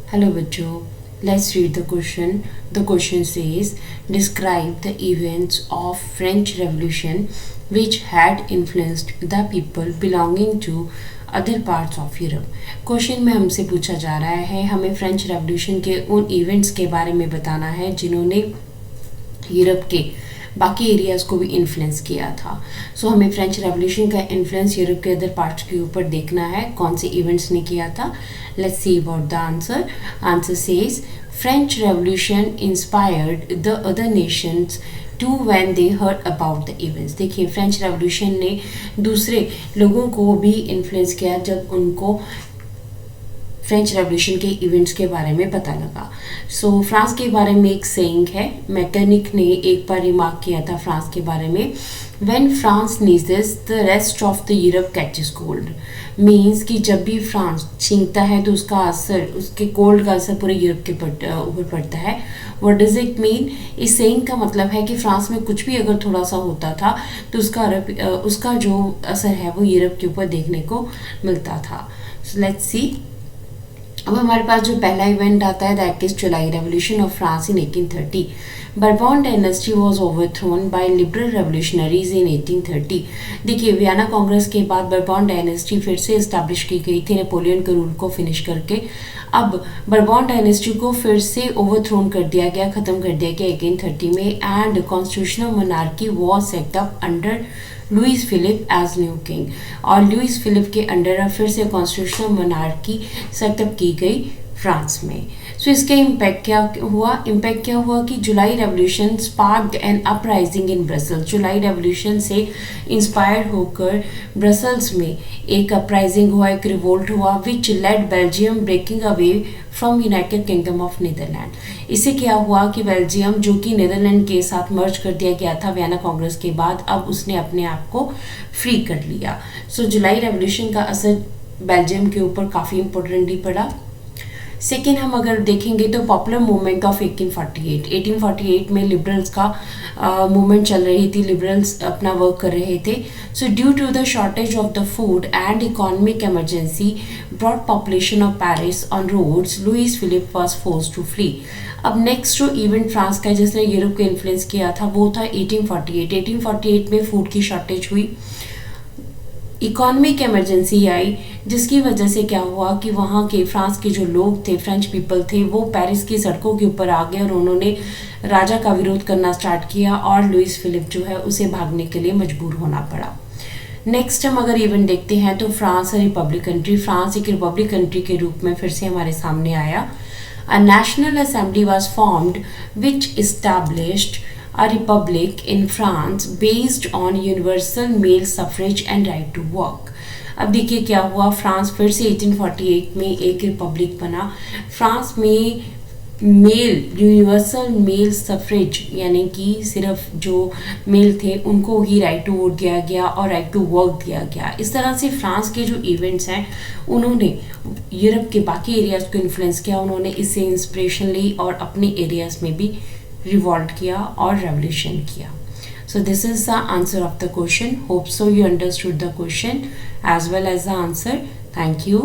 Hello बच्चों, let's read the question. The question says, describe the events of French Revolution which had influenced the people belonging to other parts of Europe. Question में हमसे पूछा जा रहा है हमें French revolution के उन इवेंट्स के बारे में बताना है जिन्होंने यूरोप के बाकी एरियाज को भी इन्फ्लुएंस किया था. सो हमें फ्रेंच रेवोल्यूशन का इन्फ्लुएंस यूरोप के अदर पार्ट्स के ऊपर देखना है कौन से इवेंट्स ने किया था. Let's see about the answer. Answer says French revolution inspired the other nations too when they heard about the events. देखिए फ्रेंच रेवोल्यूशन ने दूसरे लोगों को भी इन्फ्लुएंस किया जब उनको फ्रेंच रेवोल्यूशन के इवेंट्स के बारे में पता लगा. सो फ्रांस के बारे में एक सेइंग है, मैकेनिक ने एक बार रिमार्क किया था फ्रांस के बारे में, when France नीजेस the rest of the Europe catches cold. Means कि जब भी फ्रांस छींकता है तो उसका असर, उसके कोल्ड का असर पूरे यूरोप के ऊपर पड़ता है. What does it mean? इस सेइंग का मतलब है कि फ्रांस में कुछ भी अगर थोड़ा सा होता था तो उसका जो असर है वो यूरोप के ऊपर देखने को मिलता था. So let's see. अब हमारे पास जो पहला इवेंट आता है that is July revolution of France in 1830. Bourbon dynasty was overthrown by liberal revolutionaries in 1830. देखिए वियना कांग्रेस के बाद बर्बॉन डायनेस्टी फिर से इस्टेब्लिश की गई थी नेपोलियन के रूल को फिनिश करके. अब बर्बॉन डायनेस्टी को फिर से ओवरथ्रोन कर दिया गया, ख़त्म कर दिया गया 1830 में, and constitutional monarchy was set up under Louis Philippe as new king. और लुइस फिलिप के अंडर फिर से कॉन्स्टिट्यूशनल मोनार्की सेटअप की गई फ्रांस में. सो इसके इम्पैक्ट क्या हुआ कि July revolution sparked an uprising in Brussels. July revolution से इंस्पायर होकर ब्रसल्स में एक अपराइजिंग हुआ, एक रिवोल्ट हुआ, which led Belgium breaking away from United Kingdom of Netherland. इससे क्या हुआ कि बेल्जियम जो कि नीदरलैंड के साथ मर्ज कर दिया गया था वियना कांग्रेस के बाद, अब उसने अपने आप को फ्री कर लिया. सो जुलाई रेवोल्यूशन का असर बेल्जियम के ऊपर काफ़ी इंपॉर्टेंटली पड़ा. सेकेंड हम अगर देखेंगे तो पॉपुलर मूवमेंट ऑफ 1848 में लिबरल्स का मूवमेंट चल रही थी, लिबरल्स अपना वर्क कर रहे थे. So due to the shortage of the food and economic emergency brought population of Paris on roads, Louis Philippe was forced to flee. अब नेक्स्ट जो इवेंट फ्रांस का जिसने यूरोप को इन्फ्लुएंस किया था वो था 1848 में फूड की शॉर्टेज हुई, इकोनॉमिक इमरजेंसी आई, जिसकी वजह से क्या हुआ कि वहाँ के फ्रांस के जो लोग थे, फ्रेंच पीपल थे, वो पेरिस की सड़कों के ऊपर आ गए और उन्होंने राजा का विरोध करना स्टार्ट किया और लुइस फिलिप जो है उसे भागने के लिए मजबूर होना पड़ा. नेक्स्ट हम अगर इवेंट देखते हैं तो फ्रांस एक रिपब्लिक कंट्री के रूप में फिर से हमारे सामने आया. A national assembly was formed which established a republic in France based on universal male suffrage and right to work. अब देखिए क्या हुआ, फ्रांस फिर से 1848 में एक रिपब्लिक बना. फ्रांस में यूनिवर्सल मेल सफरेज यानी कि सिर्फ जो मेल थे उनको ही राइट टू वोट दिया गया और राइट टू वर्क दिया गया. इस तरह से फ्रांस के जो इवेंट्स हैं उन्होंने यूरोप के बाकी एरियाज़ को इन्फ्लुएंस किया, उन्होंने इससे इंस्पिरेशन ली और अपने एरियाज़ में भी रिवॉल्ट किया और रेवोल्यूशन किया. So this is the answer of the question. Hope so you understood the question as well as the answer. Thank you.